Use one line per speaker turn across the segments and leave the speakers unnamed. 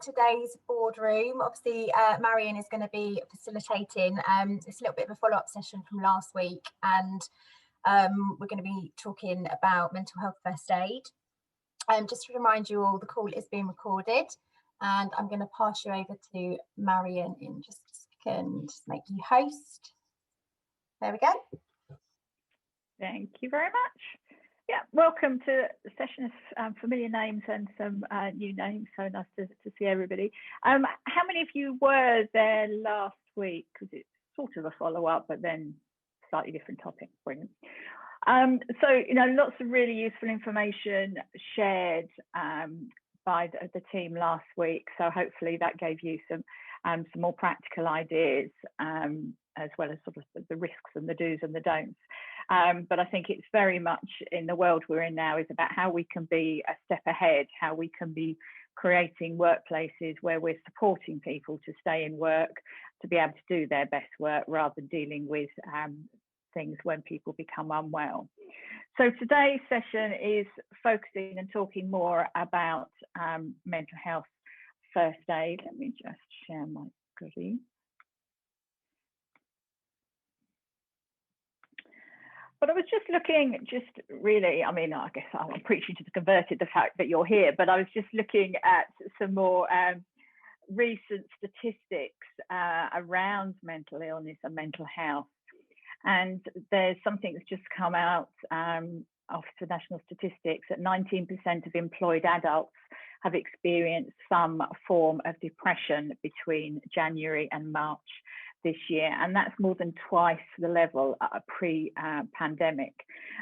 today's boardroom. Obviously, Marion is going to be facilitating. It's a little bit of a follow-up session from last week, and we're going to be talking about mental health first aid. Just to remind you all, the call is being recorded, and I'm going to pass you over to Marion in just a second. Just make you host. There we go.
Thank you very much. Yeah, welcome to the session of familiar names and some new names. So nice to see everybody. How many of you were there last week? Because it's sort of a follow-up, but then slightly different topic. Brilliant. So, you know, lots of really useful information shared by the team last week. So hopefully that gave you some more practical ideas, as well as sort of the risks and the do's and the don'ts. But I think it's very much in the world we're in now is about how we can be a step ahead, how we can be creating workplaces where we're supporting people to stay in work, to be able to do their best work rather than dealing with things when people become unwell. So today's session is focusing and talking more about mental health first aid. Let me just share my screen. But I was just looking, really, I mean, I guess I'm preaching to the converted, the fact that you're here, but I was just looking at some more recent statistics around mental illness and mental health. And there's something that's just come out of the national statistics that 19% of employed adults have experienced some form of depression between January and March this year, and that's more than twice the level pre-pandemic.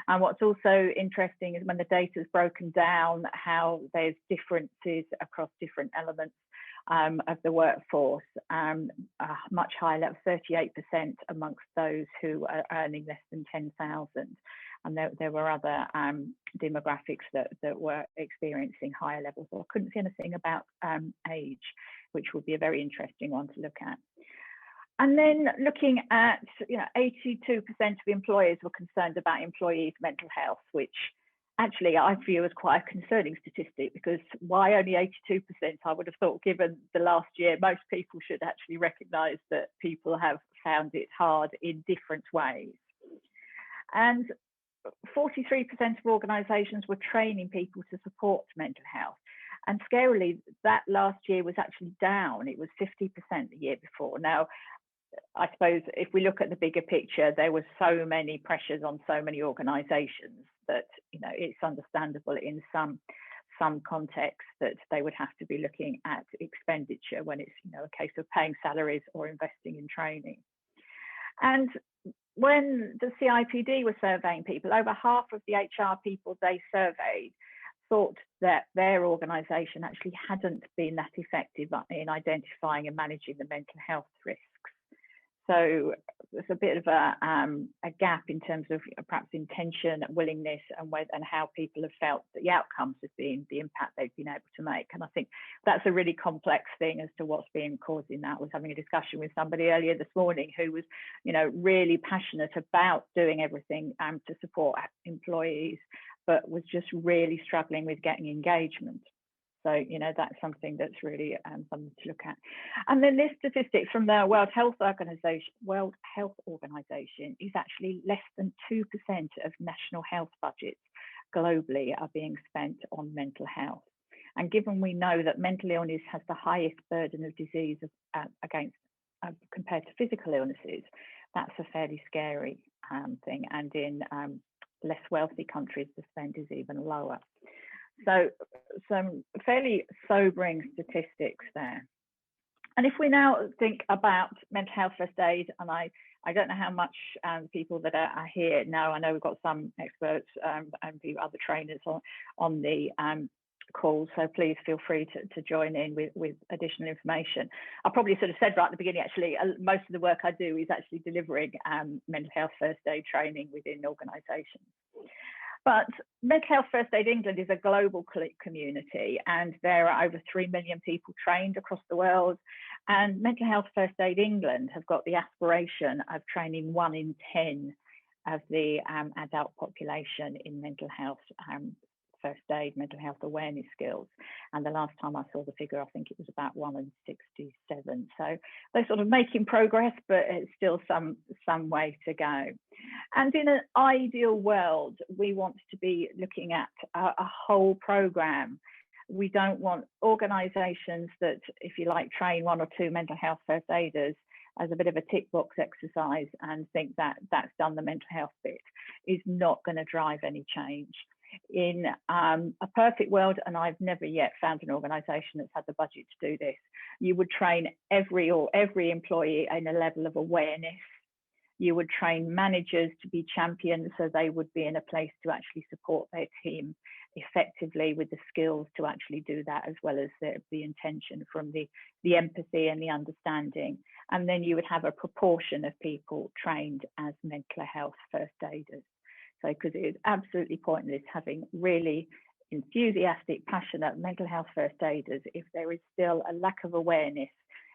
And what's also interesting is when the data is broken down, how there's differences across different elements of the workforce, a much higher level, 38% amongst those who are earning less than 10,000. And there were other demographics that were experiencing higher levels. So I couldn't see anything about age, which would be a very interesting one to look at. And then looking at, 82% of employers were concerned about employees' mental health, which actually I view as quite a concerning statistic, because why only 82%? I would have thought, given the last year, most people should actually recognise that people have found it hard in different ways. And 43% of organisations were training people to support mental health. And scarily, that last year was actually down. It was 50% the year before. Now, I suppose if we look at the bigger picture, there were so many pressures on so many organisations that, it's understandable in some contexts that they would have to be looking at expenditure when it's, a case of paying salaries or investing in training. And when the CIPD were surveying people, over half of the HR people they surveyed thought that their organisation actually hadn't been that effective in identifying and managing the mental health risks. So there's a bit of a gap in terms of perhaps intention, willingness, and how people have felt that the outcomes have been, the impact they've been able to make. And I think that's a really complex thing as to what's been causing that. I was having a discussion with somebody earlier this morning who was, really passionate about doing everything to support employees, but was just really struggling with getting engagement. So, that's something that's really something to look at. And then this statistic from the World Health Organization is actually less than 2% of national health budgets globally are being spent on mental health. And given we know that mental illness has the highest burden of disease compared to physical illnesses, that's a fairly scary thing. And in less wealthy countries, the spend is even lower. So some fairly sobering statistics there. And if we now think about mental health first aid, and I don't know how much people that are here know, I know we've got some experts and other trainers on the call, so please feel free to join in with additional information. I probably sort of said right at the beginning, actually, most of the work I do is actually delivering mental health first aid training within organisations. But Mental Health First Aid England is a global community, and there are over 3 million people trained across the world. And Mental Health First Aid England have got the aspiration of training 1 in 10 of the adult population in mental health first aid, mental health awareness skills. And the last time I saw the figure, I think it was about 1 in 67. So they're sort of making progress, but it's still some way to go. And in an ideal world, we want to be looking at a whole program. We don't want organisations that, if you like, train 1 or 2 mental health first aiders as a bit of a tick box exercise and think that that's done the mental health bit. Is not going to drive any change. In a perfect world, and I've never yet found an organisation that's had the budget to do this, you would train every employee in a level of awareness. You would train managers to be champions, so they would be in a place to actually support their team effectively with the skills to actually do that, as well as the intention from the empathy and the understanding. And then you would have a proportion of people trained as mental health first aiders. So, because it is absolutely pointless having really enthusiastic, passionate mental health first aiders if there is still a lack of awareness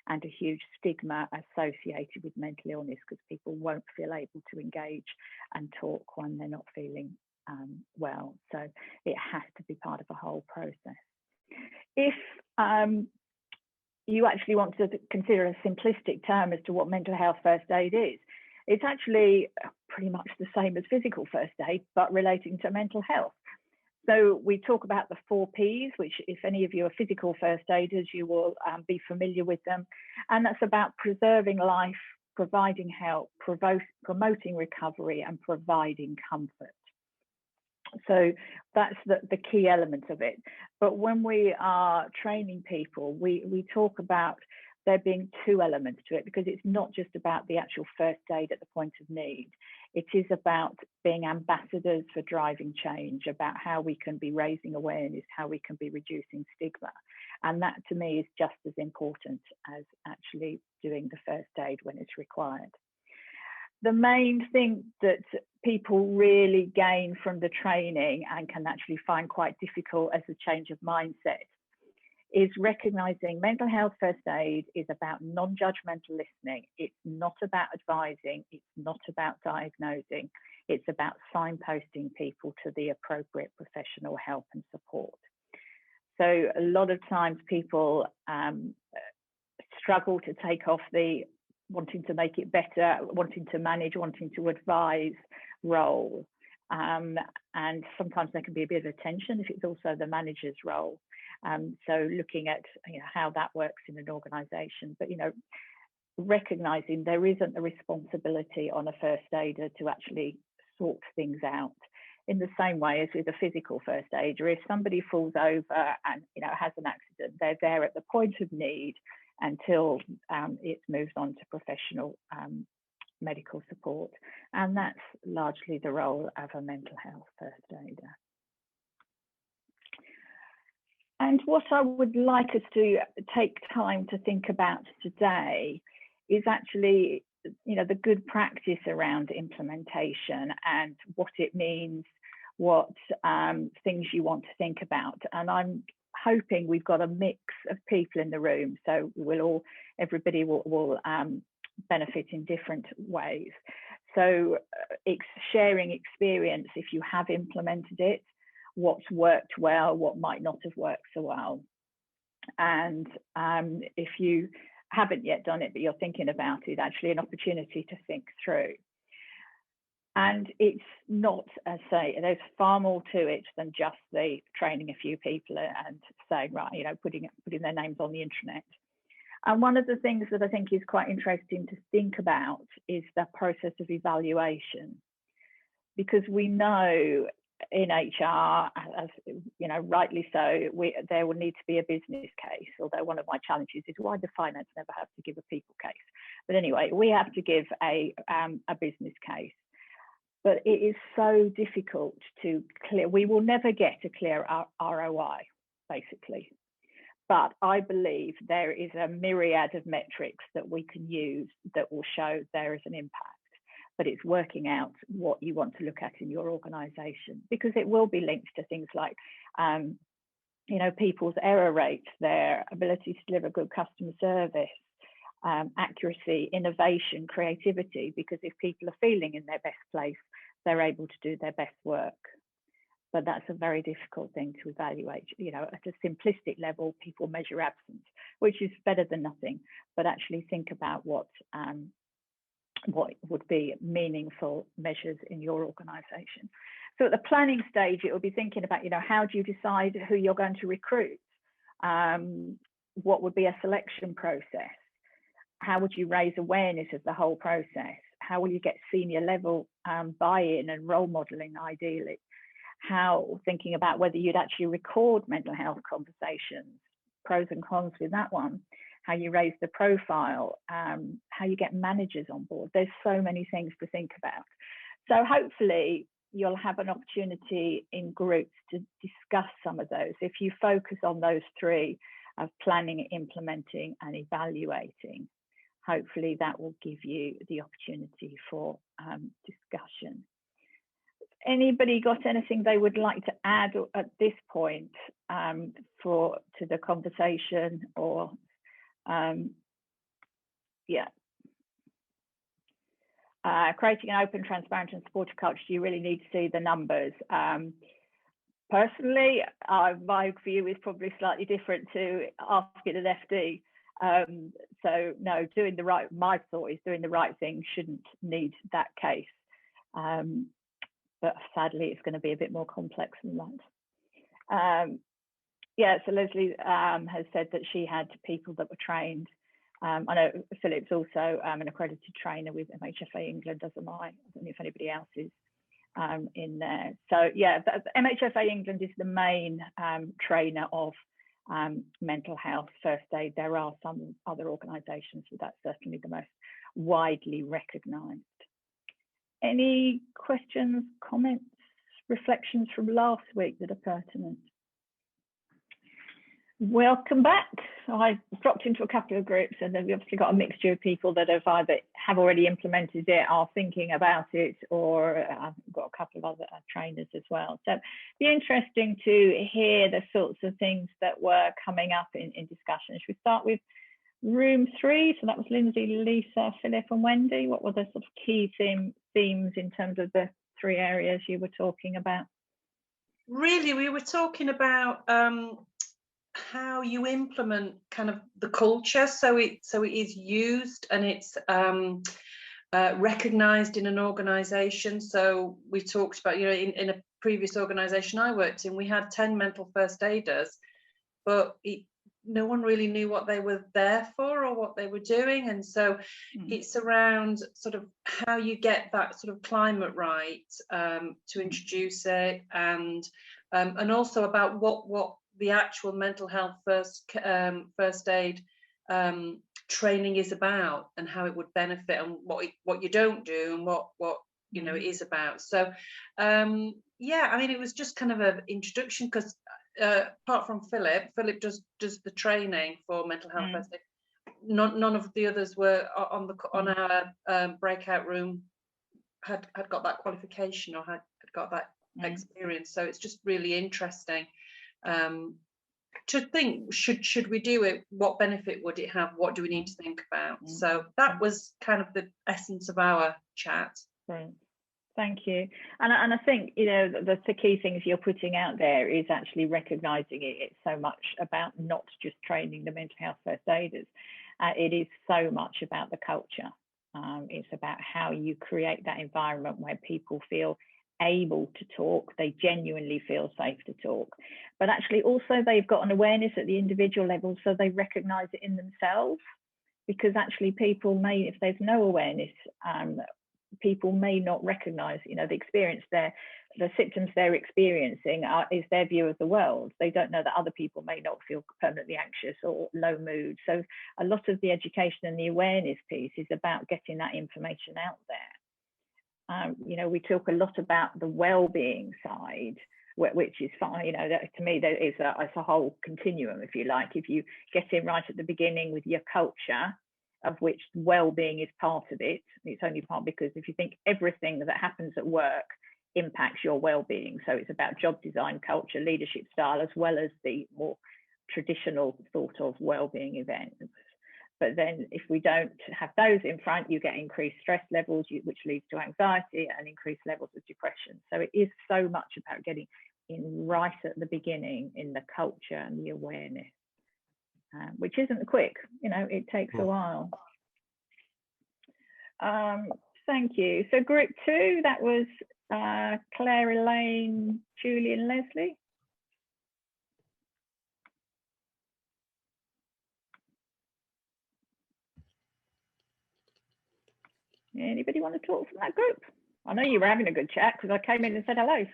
and a huge stigma associated with mental illness, because people won't feel able to engage and talk when they're not feeling well. So it has to be part of a whole process. If you actually want to consider a simplistic term as to what mental health first aid is, it's actually pretty much the same as physical first aid, but relating to mental health. So we talk about the 4 Ps, which if any of you are physical first aiders, you will be familiar with them. And that's about preserving life, providing help, promoting recovery, and providing comfort. So that's the key element of it. But when we are training people, we talk about there being 2 elements to it, because it's not just about the actual first aid at the point of need. It is about being ambassadors for driving change, about how we can be raising awareness, how we can be reducing stigma. And that to me is just as important as actually doing the first aid when it's required. The main thing that people really gain from the training and can actually find quite difficult as a change of mindset is recognizing mental health first aid is about non-judgmental listening. It's not about advising, it's not about diagnosing, it's about signposting people to the appropriate professional help and support. So a lot of times people struggle to take off the wanting to make it better, wanting to manage, wanting to advise role. And sometimes there can be a bit of a tension if it's also the manager's role. So looking at how that works in an organisation, but recognising there isn't a responsibility on a first aider to actually sort things out. In the same way as with a physical first aider, if somebody falls over and has an accident, they're there at the point of need until it's moved on to professional medical support, and that's largely the role of a mental health first aider. And what I would like us to take time to think about today is actually, the good practice around implementation and what it means, what things you want to think about. And I'm hoping we've got a mix of people in the room, so everybody will benefit in different ways. So sharing experience, if you have implemented it, what's worked well, what might not have worked so well. And if you haven't yet done it, but you're thinking about it, actually an opportunity to think through. And it's not, as I say, there's far more to it than just the training a few people and saying, right, putting their names on the intranet. And one of the things that I think is quite interesting to think about is the process of evaluation, because we know in HR, as rightly so, there will need to be a business case. Although one of my challenges is why do finance never have to give a people case? But anyway, we have to give a business case. But it is so difficult to clear. We will never get a clear ROI, basically. But I believe there is a myriad of metrics that we can use that will show there is an impact. But it's working out what you want to look at in your organisation, because it will be linked to things like, people's error rates, their ability to deliver good customer service, accuracy, innovation, creativity, because if people are feeling in their best place, they're able to do their best work. but that's a very difficult thing to evaluate. You know, at a simplistic level, people measure absence, which is better than nothing, but actually think about what would be meaningful measures in your organisation. So at the planning stage, it will be thinking about, you know, how do you decide who you're going to recruit? What would be a selection process? How would you raise awareness of the whole process? How will you get senior level buy-in and role modelling ideally? How, thinking about whether you'd actually record mental health conversations, pros and cons with that one, how you raise the profile, how you get managers on board. There's so many things to think about. So hopefully you'll have an opportunity in groups to discuss some of those. If you focus on those three of planning, implementing and evaluating, hopefully that will give you the opportunity for discussion. Anybody got anything they would like to add at this point to the conversation, or creating an open, transparent and supportive culture, do you really need to see the numbers? Personally, my view is probably slightly different to asking an FD. So no, my thought is doing the right thing shouldn't need that case. But sadly, it's going to be a bit more complex than that. So Leslie has said that she had people that were trained. I know Philip's also an accredited trainer with MHFA England, as am I. I don't know if anybody else is in there. So yeah, MHFA England is the main trainer of mental health first aid. There are some other organisations, but that's certainly the most widely recognised. Any questions, comments, reflections from last week that are pertinent? Welcome back. I dropped into a couple of groups, and then we obviously got a mixture of people that have either already implemented it, are thinking about it, or I've got a couple of other trainers as well. So it'd be interesting to hear the sorts of things that were coming up in discussion. Should we start with room 3? So that was Lindsay, Lisa, Philip and Wendy. What were the sort of key themes in terms of the 3 areas you were talking about?
Really, we were talking about how you implement kind of the culture, so it is used and it's recognized in an organization. So we talked about, you know, in a previous organization I worked in, we had 10 mental first aiders, but no one really knew what they were there for or what they were doing. And so it's around sort of how you get that sort of climate right, to introduce it, and also about what the actual mental health first aid training is about, and how it would benefit, and what you don't do, and what you know it is about. So yeah, I mean, it was just kind of an introduction, because apart from Philip does the training for mental health first aid. None of the others were on our breakout room had got that qualification or had got that experience. So it's just really interesting to think, should we do it, what benefit would it have, what do we need to think about? So that was kind of the essence of our chat.
Right. Thank you. And I think, you know, the key things you're putting out there is actually recognising it's so much about not just training the mental health first aiders. It is so much about the culture. It's about how you create that environment where people feel able to talk, they genuinely feel safe to talk, but actually also they've got an awareness at the individual level, so they recognise it in themselves. Because actually people may, if there's no awareness, people may not recognise, you know, the experience the symptoms they're experiencing is their view of the world. They don't know that other people may not feel permanently anxious or low mood. So a lot of the education and the awareness piece is about getting that information out there. You know, we talk a lot about the well-being side, which is fine. You know, that, to me, there is it's a whole continuum, if you like. If you get in right at the beginning with your culture, of which well-being is part of it, it's only part, because if you think everything that happens at work impacts your well-being, so it's about job design, culture, leadership style, as well as the more traditional sort of well-being events. But then if we don't have those in front, you get increased stress levels, which leads to anxiety and increased levels of depression. So it is so much about getting in right at the beginning in the culture and the awareness, which isn't quick, it takes a while. Thank you. So group 2, that was Claire, Elaine, Julie and Leslie. Anybody want to talk from that group? I know you were having a good chat because I came in and said hello.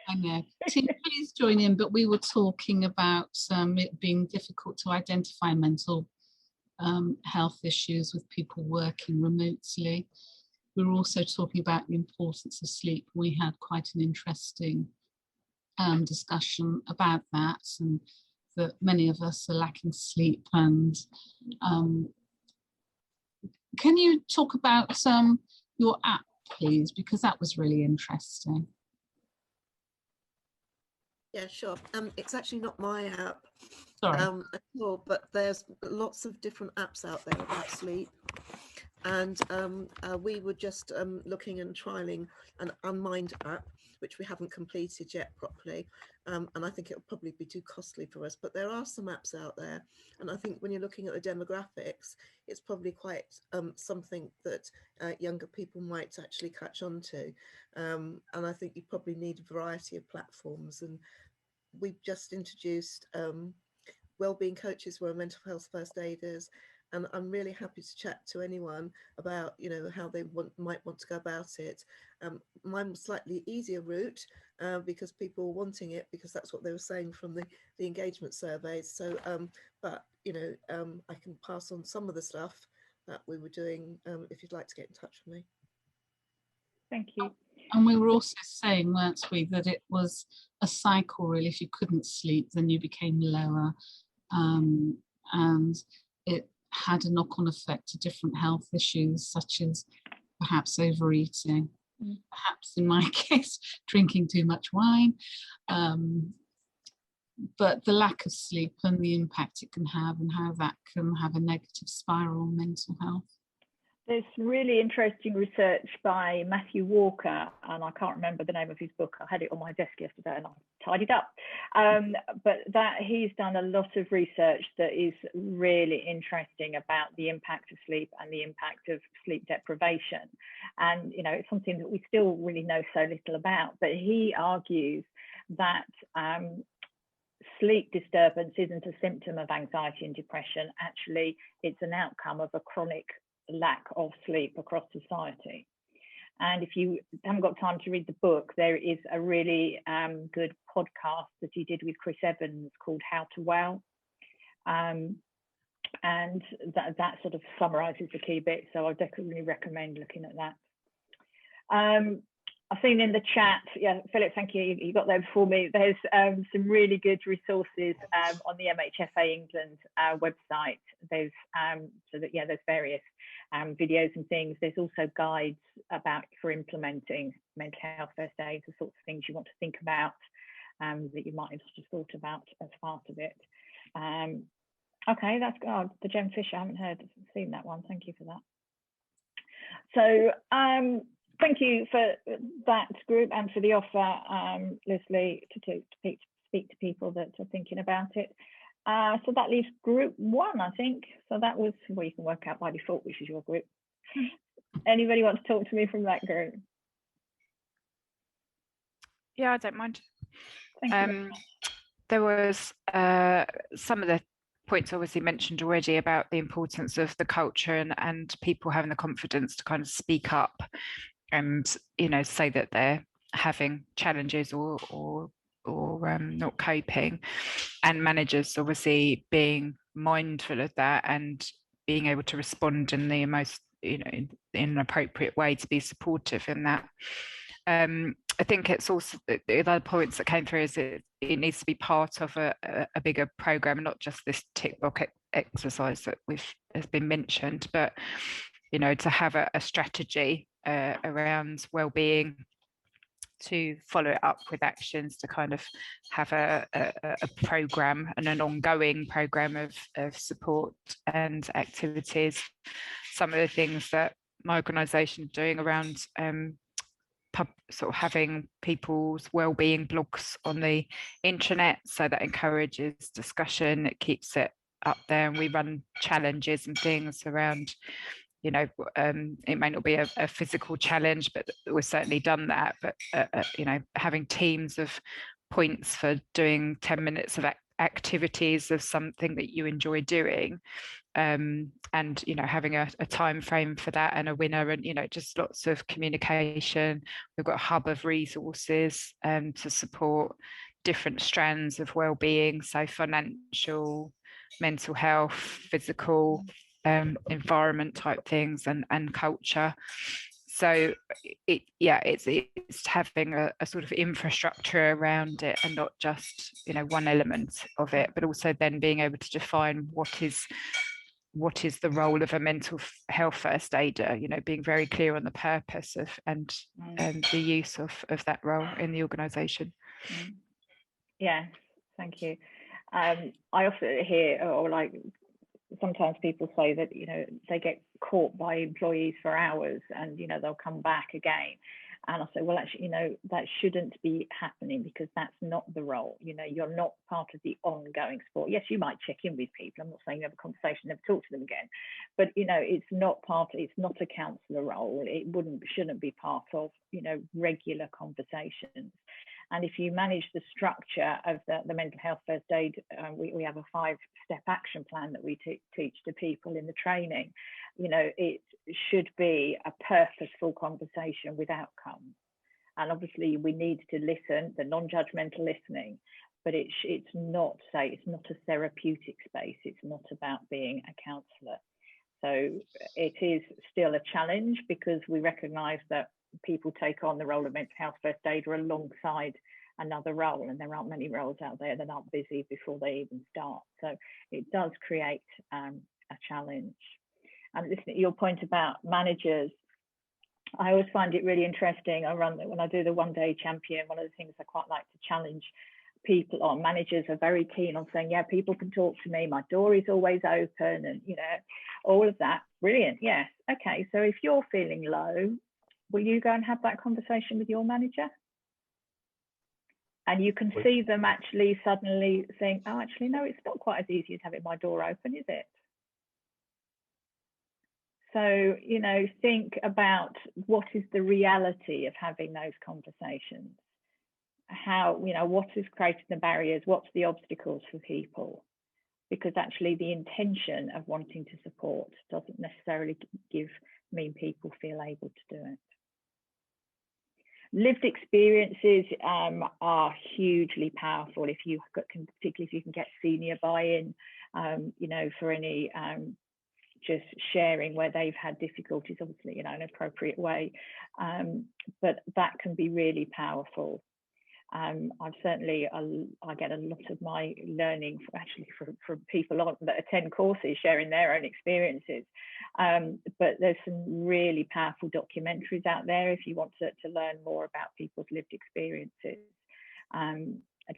I know. Tim, please join in, but we were talking about it being difficult to identify mental health issues with people working remotely. We were also talking about the importance of sleep. We had quite an interesting discussion about that, and that many of us are lacking sleep. And can you talk about your app, please, because that was really interesting.
Yeah, sure. It's actually not my app
Sorry.
at all, but there's lots of different apps out there about sleep. And we were just looking and trialing an Unmind app, which we haven't completed yet properly. And I think it'll probably be too costly for us, but there are some apps out there. And I think when you're looking at the demographics, it's probably quite something that younger people might actually catch on to. And I think you probably need a variety of platforms. And we've just introduced wellbeing coaches who are mental health first aiders. And I'm really happy to chat to anyone about, how they might want to go about it. Mine's slightly easier route because people were wanting it because that's what they were saying from the engagement surveys. So, but, I can pass on some of the stuff that we were doing if you'd like to get in touch with me.
Thank you.
And we were also saying, weren't we, that it was a cycle, really. If you couldn't sleep, then you became lower. And it had a knock-on effect to different health issues, such as perhaps overeating, perhaps in my case, drinking too much wine. But the lack of sleep and the impact it can have, and how that can have a negative spiral on mental health.
There's really interesting research by Matthew Walker, and I can't remember the name of his book. I had it on my desk yesterday and I tidied up. But that he's done a lot of research that is really interesting about the impact of sleep and the impact of sleep deprivation. And, it's something that we still really know so little about. But he argues that sleep disturbance isn't a symptom of anxiety and depression. Actually, it's an outcome of a chronic lack of sleep across society. And if you haven't got time to read the book, there is a really good podcast that he did with Chris Evans called How to Well, and that sort of summarizes the key bits. So I definitely recommend looking at that. I've seen in the chat, yeah, Philip, thank you. You got there before me. There's some really good resources on the MHFA England website. There's there's various videos and things. There's also guides for implementing mental health first aid, the sorts of things you want to think about that you might have just thought about as part of it. Okay, that's good. The Gem Fish, I haven't seen that one. Thank you for that. So thank you for that group and for the offer, Leslie, to speak to people that are thinking about it. So that leaves group 1, I think. So that was, well, you can work out by default which is your group. Anybody want to talk to me from that group?
Yeah, I don't mind.
Thank you.
There was some of the points obviously mentioned already about the importance of the culture and people having the confidence to kind of speak up and say that they're having challenges or not coping, and managers obviously being mindful of that and being able to respond in the most in an appropriate way to be supportive in that. I think it's also the other points that came through is it needs to be part of a bigger program, not just this tick box exercise that has been mentioned, but to have a strategy around well-being, to follow it up with actions, to kind of have a program and an ongoing program of support and activities. Some of the things that my organisation is doing around sort of having people's well-being blogs on the intranet, so that encourages discussion, it keeps it up there, and we run challenges and things around, you know, it may not be a physical challenge, but we've certainly done that, but you know, having teams of points for doing 10 minutes of activities of something that you enjoy doing, and you know, having a time frame for that and a winner, and you know, just lots of communication. We've got a hub of resources to support different strands of well-being, so financial, mental health, physical, environment type things, and culture. So it's having a sort of infrastructure around it, and not just, you know, one element of it, but also then being able to define what is the role of a mental health first aider, you know, being very clear on the purpose of and the use of that role in the organisation.
Yes, thank you. I often hear, or like, sometimes people say that, you know, they get caught by employees for hours and, you know, they'll come back again. And I say, well, actually, you know, that shouldn't be happening, because that's not the role. You know, you're not part of the ongoing support. Yes, you might check in with people. I'm not saying you have a conversation, never talk to them again. But, you know, it's not a counsellor role. It shouldn't be part of, you know, regular conversations. And if you manage the structure of the mental health first aid, we have a 5-step action plan that we teach to people in the training. You know, it should be a purposeful conversation with outcomes. And obviously we need to listen, the non-judgmental listening, but it's not a therapeutic space. It's not about being a counsellor. So it is still a challenge, because we recognise that people take on the role of mental health first aider alongside another role, and there aren't many roles out there that aren't busy before they even start. So it does create a challenge. And listening to your point about managers, I always find it really interesting. When I do the one-day champion, one of the things I quite like to challenge people on, managers are very keen on saying, yeah, people can talk to me, my door is always open, and you know, all of that. Brilliant. Yes. Okay, so if you're feeling low, will you go and have that conversation with your manager? And you can see them actually suddenly saying, oh, actually, no, it's not quite as easy as having my door open, is it? So, you know, think about what is the reality of having those conversations. How, you know, what is creating the barriers? What's the obstacles for people? Because actually the intention of wanting to support doesn't necessarily mean people feel able to do it. Lived experiences are hugely powerful particularly if you can get senior buy-in, you know, for any just sharing where they've had difficulties, obviously, you know, in an appropriate way, but that can be really powerful. I've certainly, I get a lot of my learning from people that attend courses sharing their own experiences. But there's some really powerful documentaries out there if you want to learn more about people's lived experiences.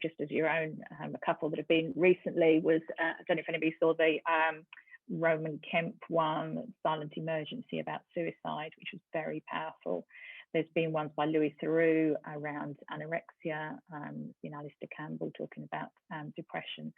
Just as your own, a couple that have been recently was, I don't know if anybody saw the Roman Kemp one, Silent Emergency, about suicide, which was very powerful. There's been ones by Louis Theroux around anorexia, Alistair Campbell talking about depression.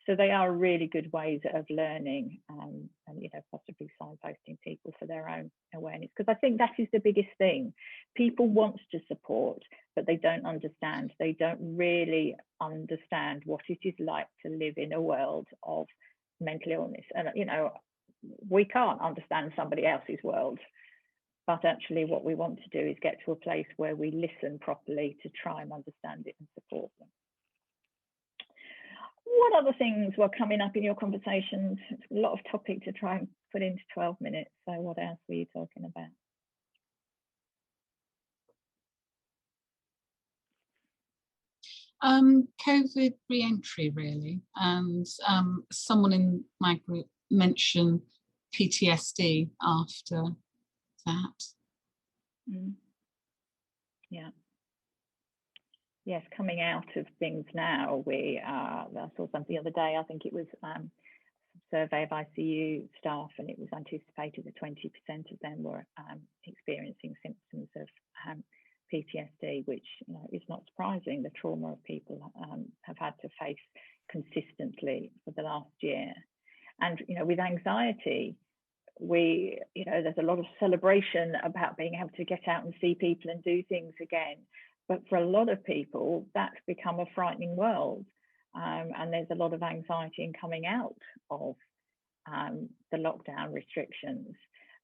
So they are really good ways of learning, and you know, possibly signposting people for their own awareness, because I think that is the biggest thing. People want to support, but they don't understand. They don't really understand what it is like to live in a world of mental illness. And you know, we can't understand somebody else's world. But actually what we want to do is get to a place where we listen properly to try and understand it and support them. What other things were coming up in your conversations? It's a lot of topic to try and put into 12 minutes. So what else were you talking about?
COVID re-entry, really. And someone in my group mentioned PTSD after that.
Yeah. Yes, coming out of things now, I saw something the other day, I think it was a survey of ICU staff, and it was anticipated that 20% of them were experiencing symptoms of PTSD, which is not surprising. The trauma of people have had to face consistently for the last year. And with anxiety, there's a lot of celebration about being able to get out and see people and do things again. But for a lot of people, that's become a frightening world. And there's a lot of anxiety in coming out of the lockdown restrictions.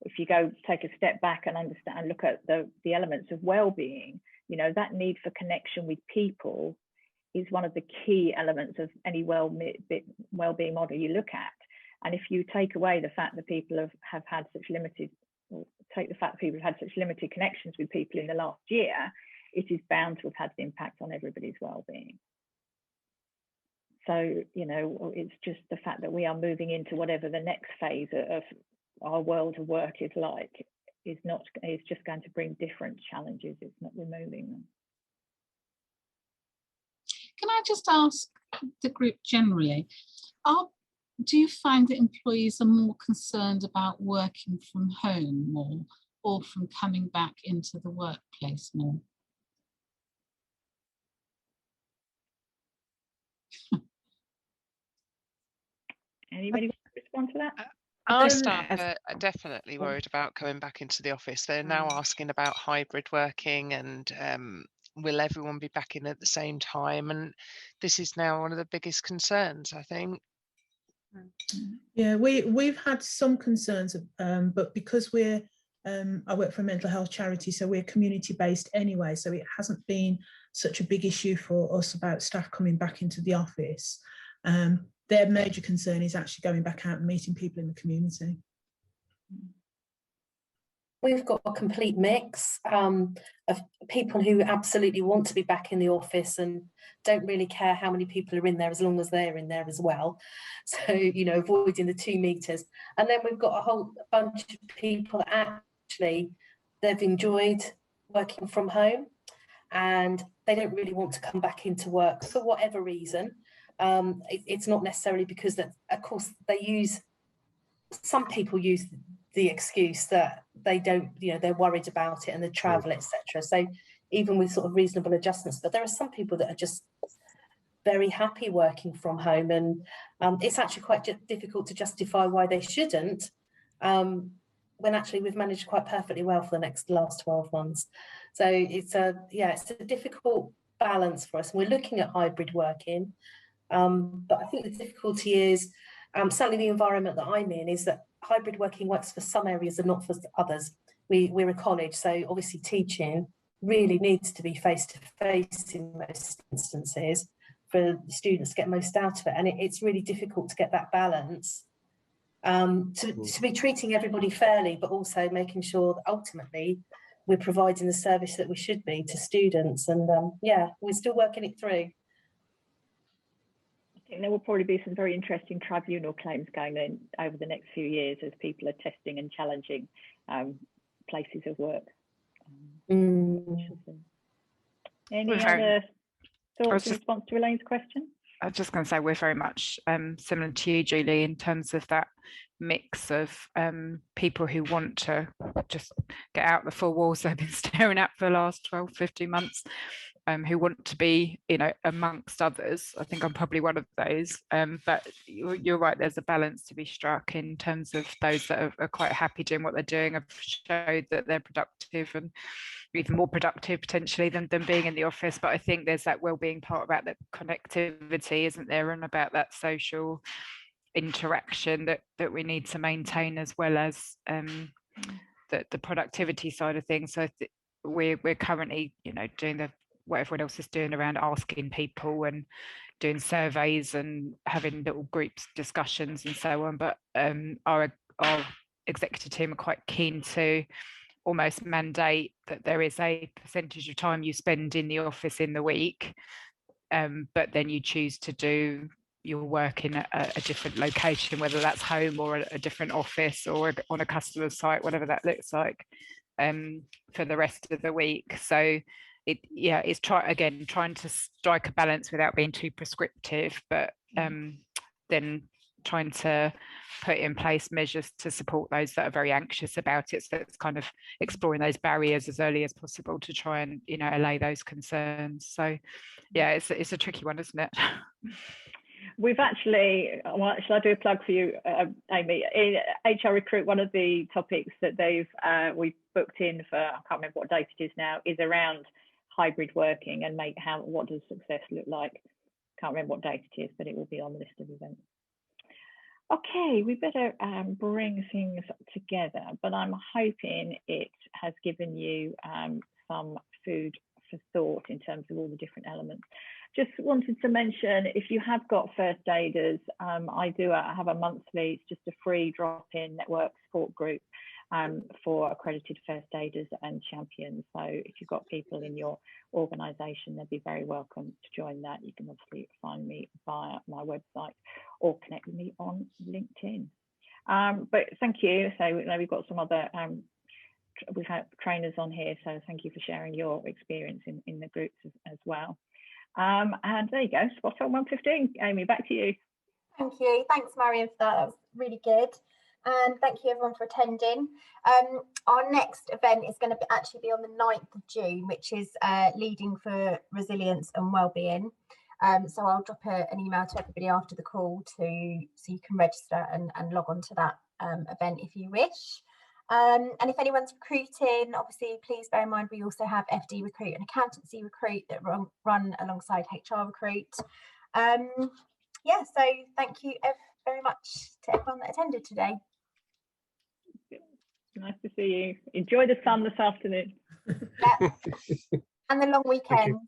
If you go take a step back and understand, look at the elements of well-being, that need for connection with people is one of the key elements of any well-being model you look at. And if you take away the fact that people have had such limited, or take the fact that people have had such limited connections with people in the last year, it is bound to have had an impact on everybody's well-being. So, it's just the fact that we are moving into whatever the next phase of our world of work is like, is just going to bring different challenges. It's not removing them.
Can I just ask the group generally, do you find that employees are more concerned about working from home more, or from coming back into the workplace more?
Anybody want to respond to that?
Our staff are definitely worried about going back into the office. They're now asking about hybrid working and will everyone be back in at the same time? And this is now one of the biggest concerns, I think.
Yeah, we've had some concerns, but because I work for a mental health charity, so we're community based anyway, so it hasn't been such a big issue for us about staff coming back into the office. Their major concern is actually going back out and meeting people in the community.
We've got a complete mix of people who absolutely want to be back in the office and don't really care how many people are in there as long as they're in there as well. So, avoiding the 2 meters. And then we've got a whole bunch of people that actually, they've enjoyed working from home and they don't really want to come back into work for whatever reason. It's not necessarily because that, of course, some people use the excuse that they don't, they're worried about it and the travel, etc. So even with sort of reasonable adjustments, but there are some people that are just very happy working from home, and it's actually quite difficult to justify why they shouldn't, when actually we've managed quite perfectly well for the last 12 months. So it's a difficult balance for us. We're looking at hybrid working, but I think the difficulty is certainly the environment that I'm in is that hybrid working works for some areas and not for others. We're a college, so obviously teaching really needs to be face-to-face in most instances for the students to get most out of it, and it's really difficult to get that balance to be treating everybody fairly, but also making sure that ultimately we're providing the service that we should be to students. And we're still working it through.
I think there will probably be some very interesting tribunal claims going in over the next few years as people are testing and challenging places of work. Any other thoughts in response to Elaine's question?
I was just going to say we're very much similar to you, Julie, in terms of that mix of people who want to just get out the four walls they've been staring at for the last 12, 15 months, who want to be, amongst others. I think I'm probably one of those. But you're right, there's a balance to be struck in terms of those that are quite happy doing what they're doing, have showed that they're productive and even more productive potentially than being in the office. But I think there's that well-being part about that connectivity, isn't there, and about that social interaction that we need to maintain, as well as the productivity side of things. So we're currently, doing what everyone else is doing around asking people and doing surveys and having little groups discussions and so on. But our executive team are quite keen to almost mandate that there is a percentage of time you spend in the office in the week, but then you choose to do your work in a different location, whether that's home or a different office or on a customer site, whatever that looks like, for the rest of the week. So it's trying to strike a balance without being too prescriptive, but then trying to put in place measures to support those that are very anxious about it. So it's kind of exploring those barriers as early as possible to try and, you know, allay those concerns. So yeah, it's a tricky one, isn't it?
We've actually, well, shall I do a plug for you, Amy? In HR Recruit, one of the topics that we booked in for, I can't remember what date it is now, is around hybrid working and what does success look like. Can't remember what date it is, but it will be on the list of events. Okay, we better bring things together, but I'm hoping it has given you some food for thought in terms of all the different elements. Just wanted to mention, if you have got first aiders, I have a monthly, it's just a free drop-in network support group for accredited first aiders and champions. So if you've got people in your organisation, they'd be very welcome to join that. You can obviously find me via my website or connect with me on LinkedIn. But thank you. So we've got some other, we've had trainers on here, so thank you for sharing your experience in the groups as well. And there you go, spot on 1:15. Amy, back to you.
Thank you. Thanks, Marion, for that. That was really good. And thank you everyone for attending. Our next event is going to actually be on the 9th of June, which is Leading for Resilience and Wellbeing. So I'll drop an email to everybody after the call so you can register and log on to that event if you wish. And if anyone's recruiting, obviously, please bear in mind we also have FD Recruit and Accountancy Recruit that run alongside HR Recruit. Yeah, so thank you very much to everyone that attended today.
Nice to see you. Enjoy the sun this afternoon.
Yeah. And the long weekend.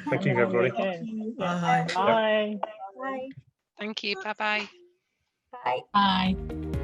Thank you, everybody.
Bye. Bye.
Bye.
Thank you. Bye-bye.
Bye.
Bye.